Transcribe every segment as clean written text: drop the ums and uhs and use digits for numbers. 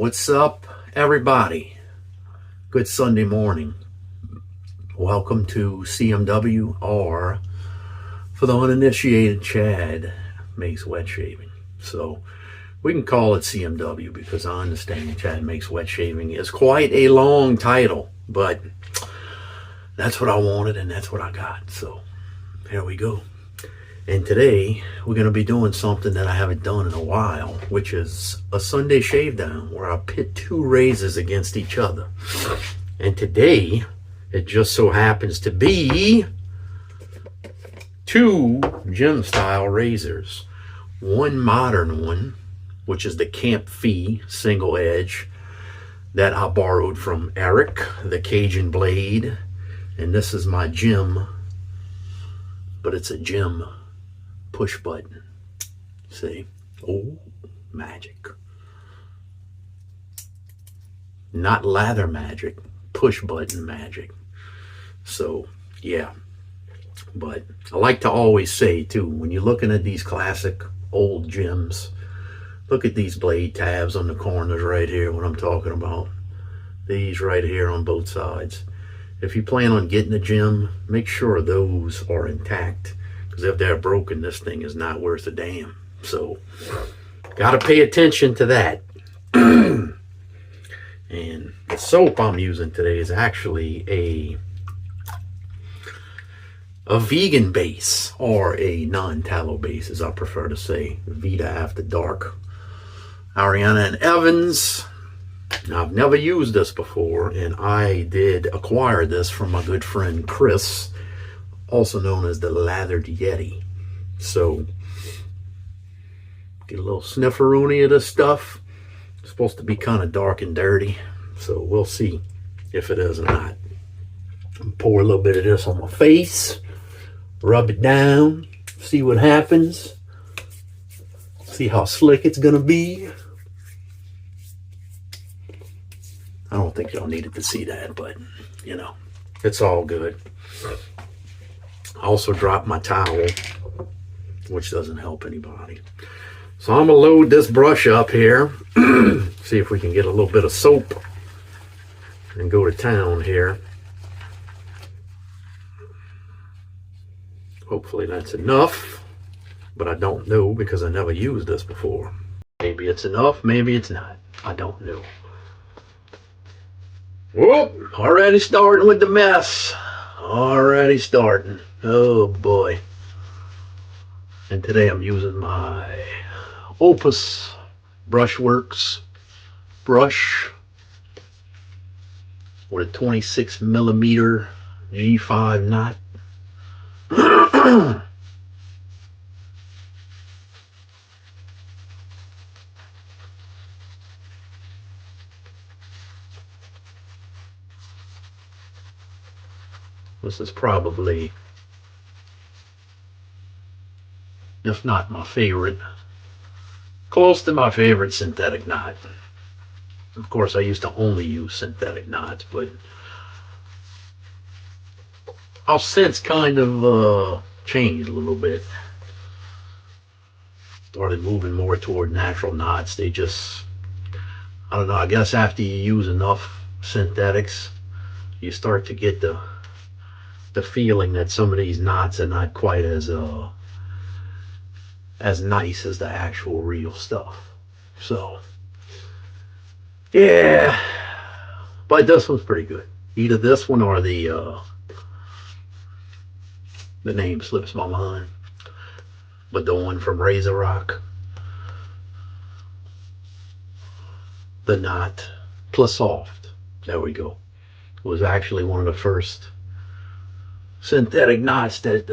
What's up, everybody? Good Sunday morning. Welcome to CMW, or for the uninitiated, Chad makes wet shaving. So we can call it CMW because I understand Chad makes wet shaving is quite a long title, but that's what I wanted and that's what I got. So here we go. And today we're going to be doing something that I haven't done in a while, which is a Sunday shave down where I pit two razors against each other. And today it just so happens to be two gem style razors. One modern one, which is the Kampfe single edge that I borrowed from Eric, the Cajun blade. And this is my gem, but it's a gem push button. See? Oh, magic. Not lather magic, push button magic. So, yeah. But I like to always say, too, when you're looking at these classic old gems, look at these blade tabs on the corners right here, what I'm talking about. These right here on both sides. If you plan on getting a gem, make sure those are intact. Because if they're broken, this thing is not worth a damn. So, got to pay attention to that. And the soap I'm using today is actually a vegan base, or a non-tallow base, as I prefer to say. Vida After Dark. Ariana Evans. Now, I've never used this before, and I did acquire this from my good friend Chris, also known as the Lathered Yeti. So, get a little snifferoonie of this stuff. It's supposed to be kind of dark and dirty, so we'll see if it is or not. Pour a little bit of this on my face, rub it down, see what happens, see how slick it's gonna be. I don't think y'all needed to see that, but you know, it's all good. I also dropped my towel, which doesn't help anybody. So I'm gonna load this brush up here, see if we can get a little bit of soap and go to town here. Hopefully that's enough, but I don't know because I never used this before. Maybe it's enough, maybe it's not. I don't know. Whoop, already starting with the mess. Already starting. Oh boy. And today I'm using my Opus Brushworks brush with a 26 millimeter G5 knot. This is probably, if not my favorite, close to my favorite synthetic knot. Of course, I used to only use synthetic knots, but I've since kind of changed a little bit. Started moving more toward natural knots. They just, I don't know, I guess after you use enough synthetics, you start to get the feeling that some of these knots are not quite as nice as the actual real stuff. So, yeah, but this one's pretty good. Either this one or the name slips my mind, but the one from Razor Rock, the Knot Plus Soft. There we go. It was actually one of the first synthetic knots that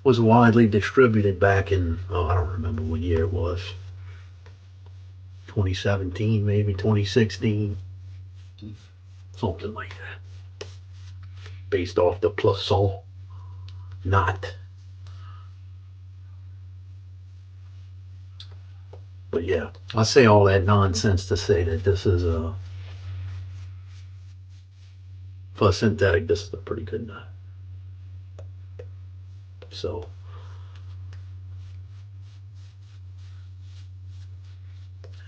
was widely distributed back in, I don't remember what year it was. 2017, maybe 2016. Something like that. Based off the Plus-Son knot. But yeah, I say all that nonsense to say that this is for synthetic, this is a pretty good knot. So,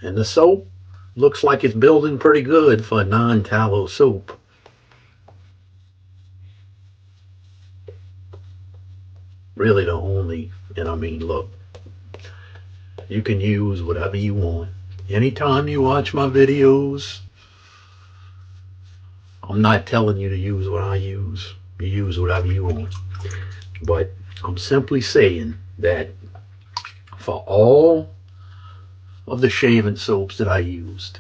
and the soap, looks like it's building pretty good for a non-tallow soap. Really the only, and I mean, look, you can use whatever you want. Anytime you watch my videos, I'm not telling you to use what I use. You use whatever you want. But I'm simply saying that for all of the shaving soaps that I used,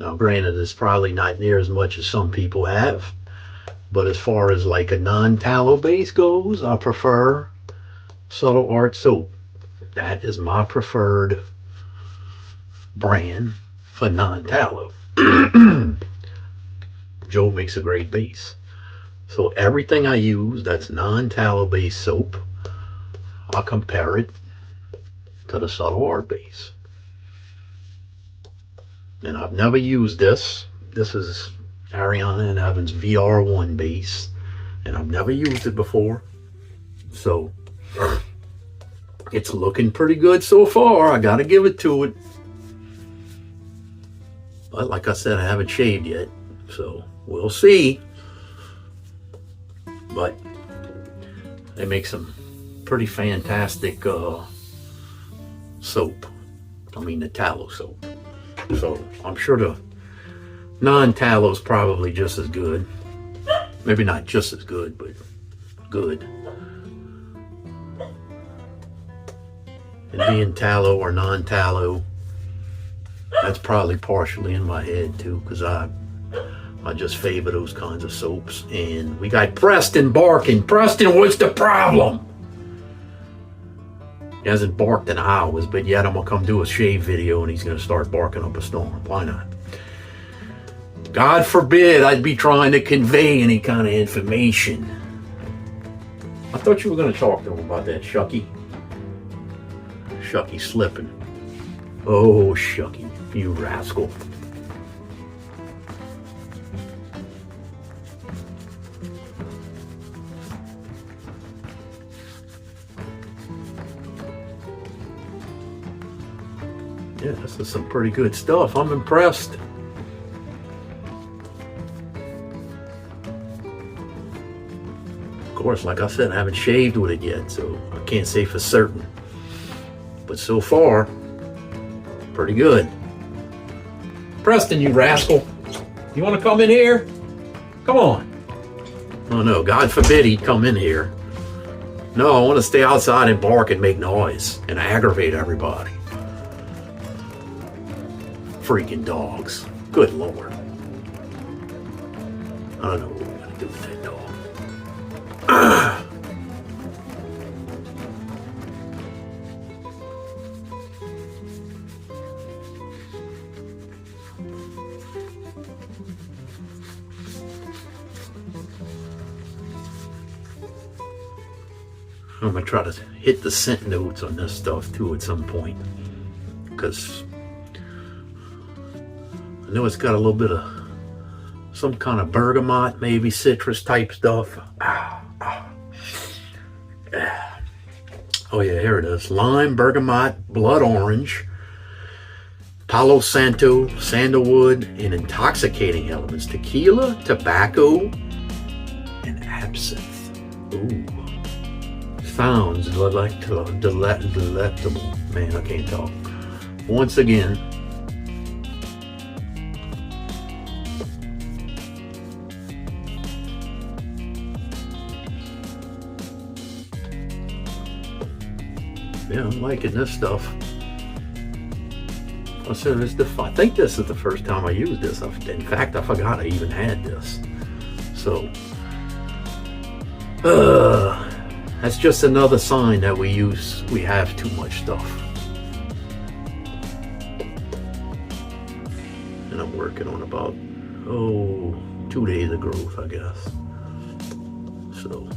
now granted it's probably not near as much as some people have, but as far as like a non-tallow base goes, I prefer Subtle Art soap. That is my preferred brand for non-tallow. Joe makes a great base. So everything I use that's non-tallow based soap, I'll compare it to the Subtle Art base. And I've never used this. This is Ariana Evans VR1 base, and I've never used it before. So it's looking pretty good so far. I gotta give it to it. But like I said, I haven't shaved yet, so we'll see. But they make some pretty fantastic soap. I mean the tallow soap. So I'm sure the non-tallow is probably just as good. Maybe not just as good, but good. And being tallow or non-tallow, that's probably partially in my head too, because I just favor those kinds of soaps. And we got Preston barking. Preston, what's the problem? He hasn't barked in hours, but yet I'm gonna come do a shave video and he's gonna start barking up a storm. Why not? God forbid I'd be trying to convey any kind of information. I thought you were gonna talk to him about that, Shucky. Shucky slipping. Oh, Shucky, you rascal. Yeah, this is some pretty good stuff. I'm impressed. Of course, like I said, I haven't shaved with it yet, so I can't say for certain. But so far, pretty good. Preston, you rascal. You want to come in here? Come on. Oh no, God forbid he'd come in here. No, I want to stay outside and bark and make noise and aggravate everybody. Freaking dogs. Good Lord. I don't know what we're going to do with that dog. I'm going to try to hit the scent notes on this stuff too at some point, because I know it's got a little bit of some kind of bergamot, maybe citrus type stuff. Oh yeah, here it is. Lime, bergamot, blood orange, Palo Santo, Sandalwood, and intoxicating elements. Tequila, tobacco, and absinthe. Ooh. Sounds delectable. Man, I can't talk. Once again, yeah, I'm liking this stuff. I think this is the first time I used this. In fact, I forgot I even had this. So, that's just another sign that we have too much stuff. And I'm working on about, 2 days of growth, I guess. So.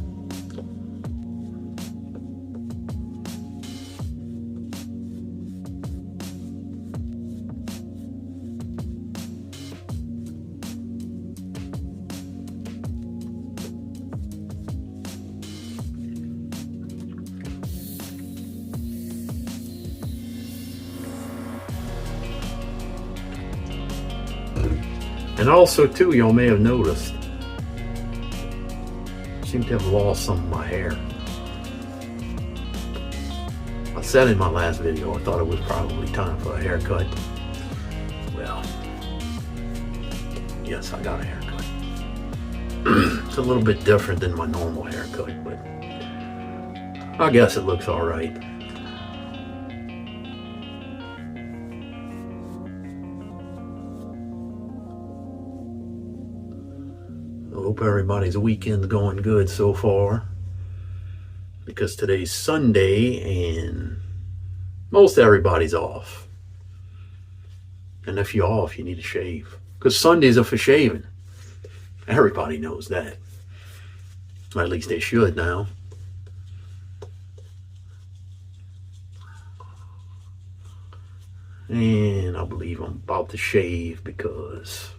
And also too, y'all may have noticed, I seem to have lost some of my hair. I said in my last video, I thought it was probably time for a haircut. Well, yes, I got a haircut. It's a little bit different than my normal haircut, but I guess it looks all right. I hope everybody's weekend's going good so far, because today's Sunday and most everybody's off. And if you're off, you need to shave, because Sundays are for shaving. Everybody knows that. Or at least they should now. And I believe I'm about to shave because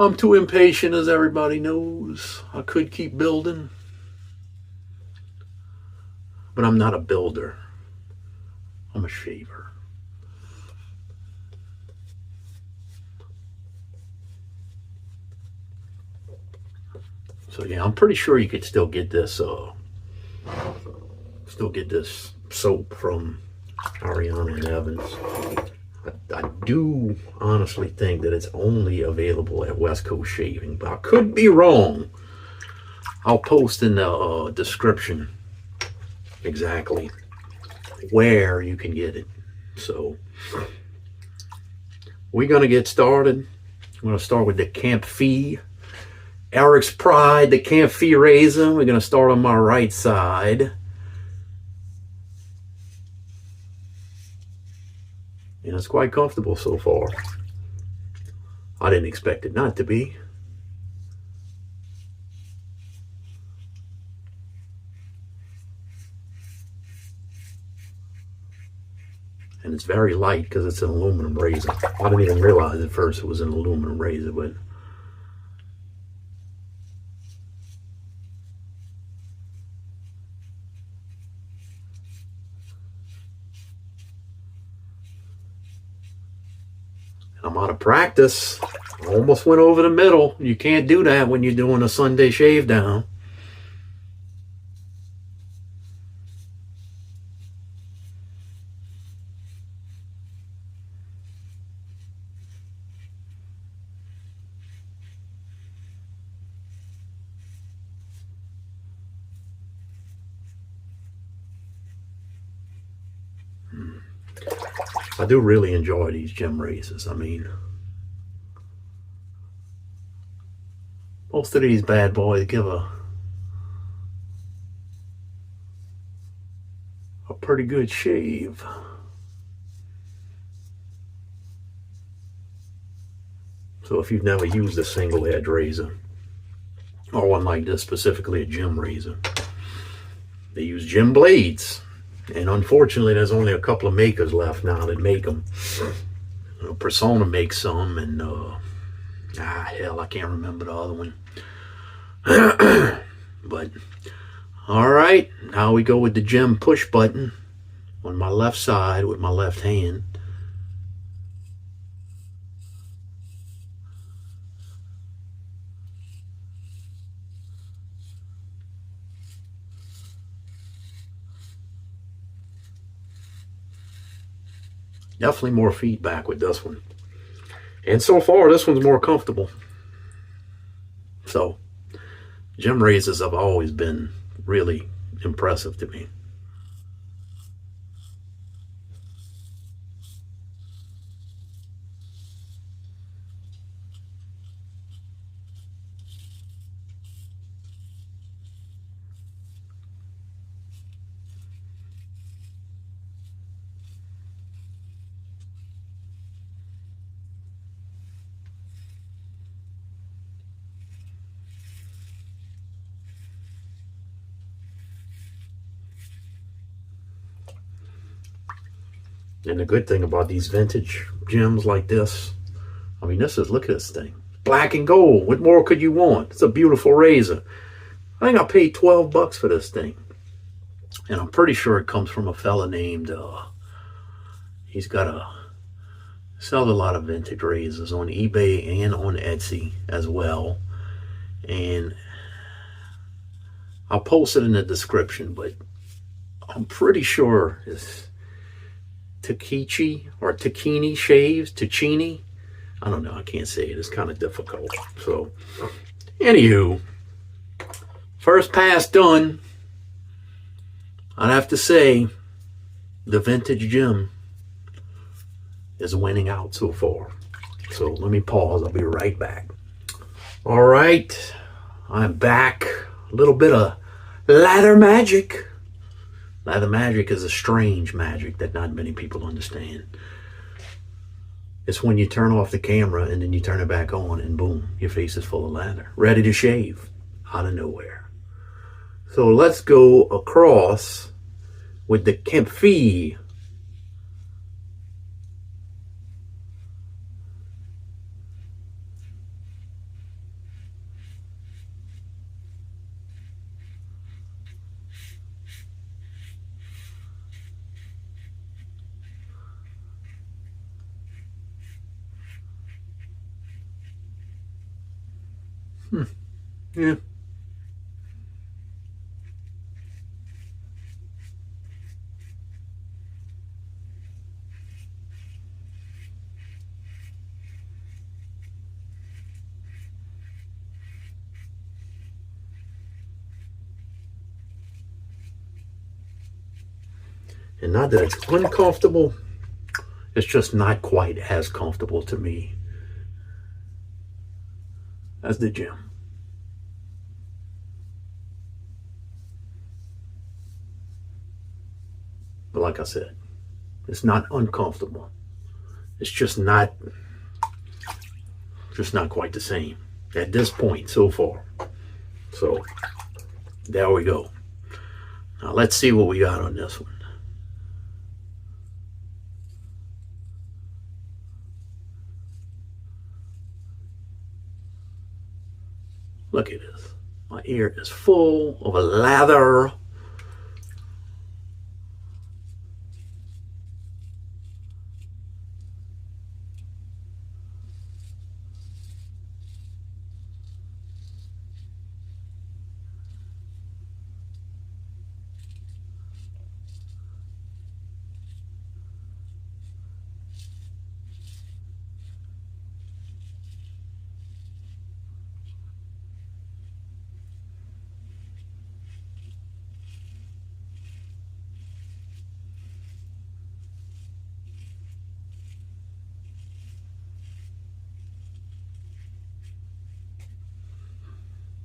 I'm too impatient, as everybody knows. I could keep building, but I'm not a builder. I'm a shaver. So yeah, I'm pretty sure you could still get this soap from Ariana Evans. I do honestly think that it's only available at West Coast Shaving, but I could be wrong. I'll post in the description exactly where you can get it. So we're gonna get started. I'm gonna start with the Kampfe, Eric's Pride, the Kampfe razor. We're gonna start on my right side. And it's quite comfortable so far. I didn't expect it not to be. And it's very light because it's an aluminum razor. I didn't even realize at first it was an aluminum razor, but I'm out of practice. I almost went over the middle. You can't do that when you're doing a Sunday shave down. I do really enjoy these gem razors. I mean, most of these bad boys give a pretty good shave. So if you've never used a single edge razor, or one like this, specifically a gem razor, they use gem blades. And unfortunately, there's only a couple of makers left now that make them. Persona makes some, and hell, I can't remember the other one. But all right, now we go with the gem push button on my left side with my left hand. Definitely more feedback with this one. And so far, this one's more comfortable. So, gem razors have always been really impressive to me. And the good thing about these vintage gems like this, I mean, look at this thing. Black and gold. What more could you want? It's a beautiful razor. I think I paid 12 bucks for this thing. And I'm pretty sure it comes from a fella named, he's got Sell a lot of vintage razors on eBay and on Etsy as well. And I'll post it in the description, but I'm pretty sure it's Takichi or Takini shaves, Tachini. I don't know, I can't say it, it's kind of difficult. So, anywho, first pass done. I'd have to say the vintage gem is winning out so far. So let me pause, I'll be right back. All right, I'm back. A little bit of lather magic. Lather magic is a strange magic that not many people understand. It's when you turn off the camera and then you turn it back on and boom, your face is full of lather. Ready to shave out of nowhere. So let's go across with the Kampfe. Yeah. And not that it's uncomfortable, it's just not quite as comfortable to me as the gem. But like I said, it's not uncomfortable. It's just not quite the same at this point so far. So there we go. Now let's see what we got on this one. Look at this. My ear is full of a lather.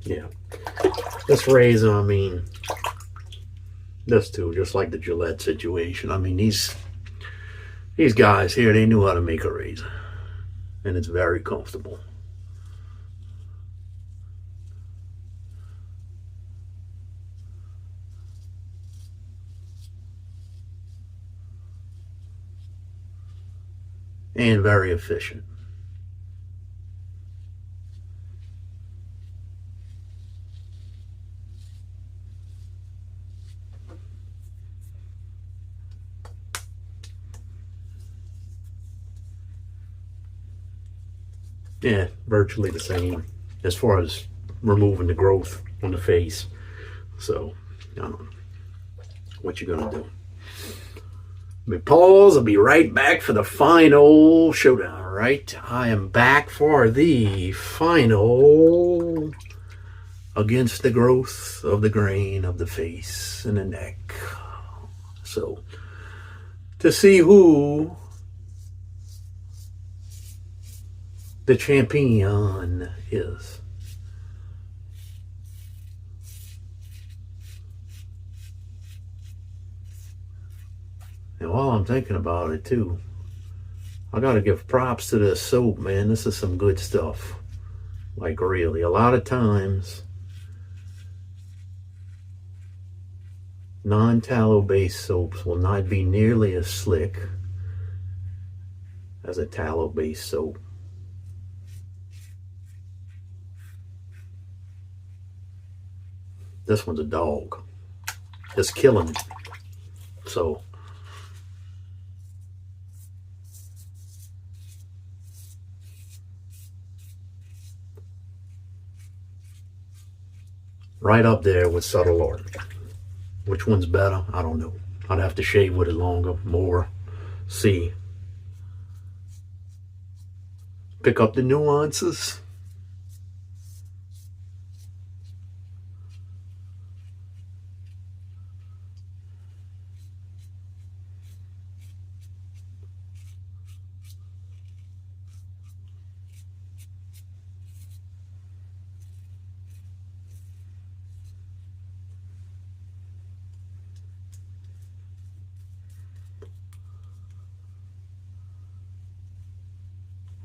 Yeah, this razor, I mean, this too, just like the Gillette situation. I mean, these guys here, they knew how to make a razor, and it's very comfortable. And very efficient. Yeah, virtually the same as far as removing the growth on the face. So, I don't know what you're gonna do. Let me pause. I'll be right back for the final showdown. All right, I am back for the final against the growth of the grain of the face and the neck. So, to see who the champion is. And while I'm thinking about it too, I gotta give props to this soap, man. This is some good stuff. Like really, a lot of times non-tallow based soaps will not be nearly as slick as a tallow based soap. This one's a dog. It's killing it. So right up there with subtle art. Which one's better? I don't know. I'd have to shave with it longer, more, see. Pick up the nuances.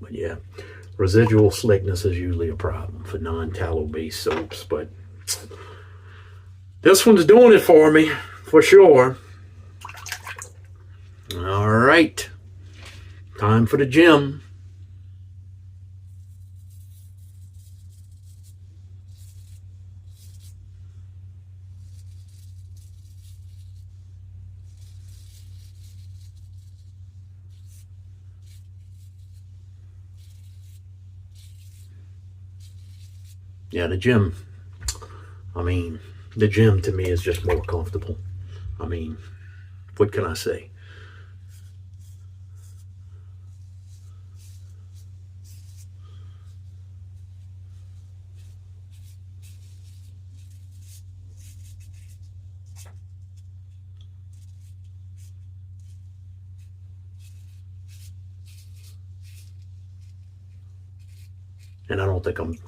But yeah, residual slickness is usually a problem for non-tallow based soaps, but this one's doing it for me, for sure. All right, time for the gem. Yeah, the gem, I mean, the gem to me is just more comfortable. I mean, what can I say? And I don't think I'm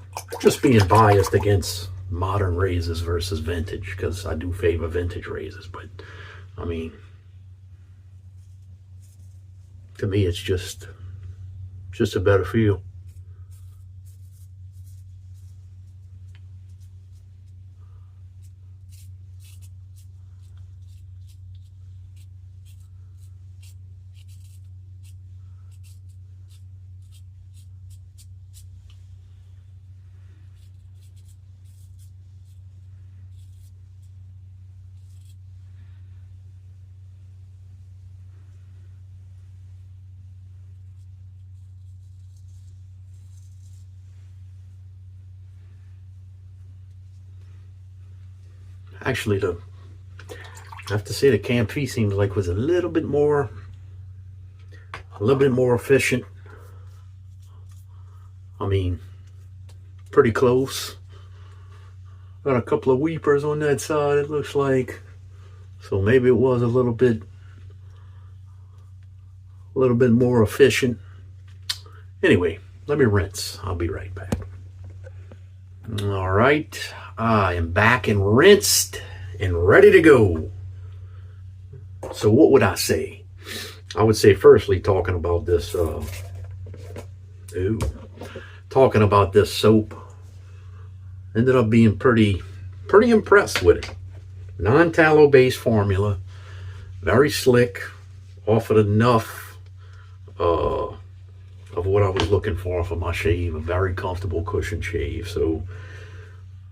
just being biased against modern razors versus vintage, because I do favor vintage razors, but I mean, to me it's just a better feel. Actually, I have to say the Kampfe seems like was a little bit more efficient. I mean, pretty close. Got a couple of weepers on that side, it looks like. So maybe it was a little bit more efficient. Anyway, let me rinse. I'll be right back. All right, I am back and rinsed and ready to go. So what would I say? I would say, firstly, talking about this soap, ended up being pretty impressed with it. Non-tallow based formula, very slick, offered enough of what I was looking for my shave, a very comfortable cushion shave. So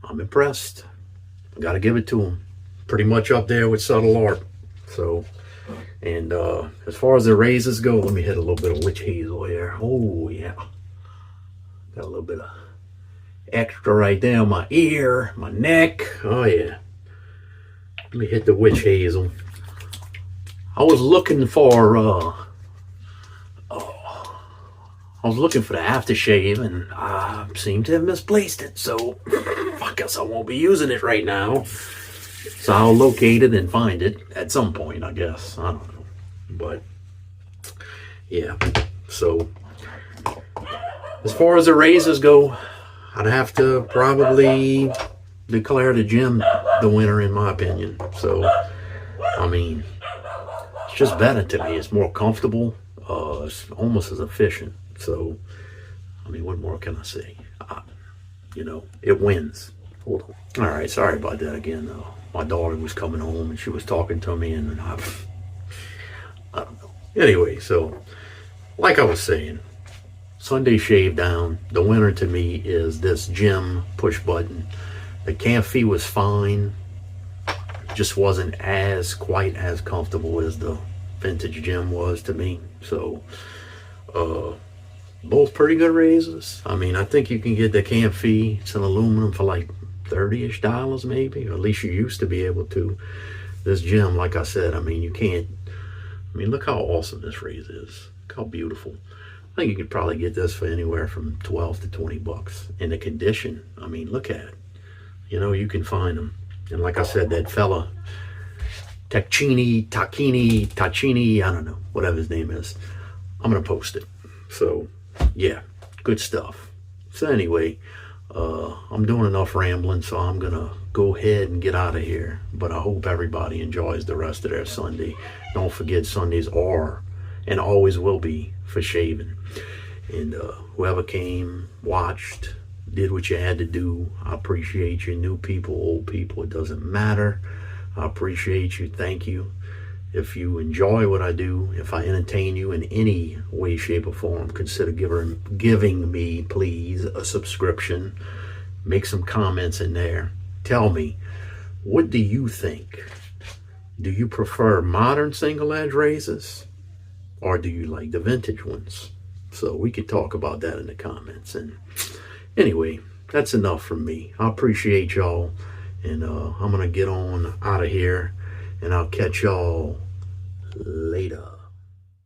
I'm impressed. I gotta give it to him. Pretty much up there with subtle art. So, and as far as the razors go, let me hit a little bit of witch hazel here. Oh yeah, got a little bit of extra right there on my ear, my neck. Oh yeah. Let me hit the witch hazel. I was looking for the aftershave, and I seem to have misplaced it. So I guess I won't be using it right now. So I'll locate it and find it at some point, I guess. I don't know. But yeah. So as far as the razors go, I'd have to probably declare the gem the winner, in my opinion. So I mean, it's just better to me. It's more comfortable. It's almost as efficient. So I mean, what more can I say? You know, it wins. Hold on. All right, sorry about that again. My daughter was coming home and she was talking to me, and I don't know. Anyway, so like I was saying, Sunday Shavedown, the winner to me is this gem push button. The Kampfe was fine, just wasn't quite as comfortable as the vintage gem was to me. So both pretty good razors. I mean, I think you can get the Kampfe, it's an aluminum, for like $30-ish maybe, or at least you used to be able to. This gem, like I said, I mean, you can't, I mean, look how awesome this razor is. Look how beautiful. I think you could probably get this for anywhere from 12 to 20 bucks. And the condition, I mean, look at it. You know, you can find them. And like I said, that fella, Tacchini, I don't know, whatever his name is, I'm going to post it. So, yeah, good stuff. So anyway, I'm doing enough rambling, so I'm going to go ahead and get out of here. But I hope everybody enjoys the rest of their Sunday. Don't forget, Sundays are and always will be for shaving. And whoever came, watched, did what you had to do, I appreciate you. New people, old people, it doesn't matter. I appreciate you. Thank you. If you enjoy what I do, if I entertain you in any way, shape, or form, consider giving me, please, a subscription. Make some comments in there. Tell me, what do you think? Do you prefer modern single edge razors, or do you like the vintage ones? So we could talk about that in the comments. And anyway, that's enough from me. I appreciate y'all. And I'm going to get on out of here. And I'll catch y'all later.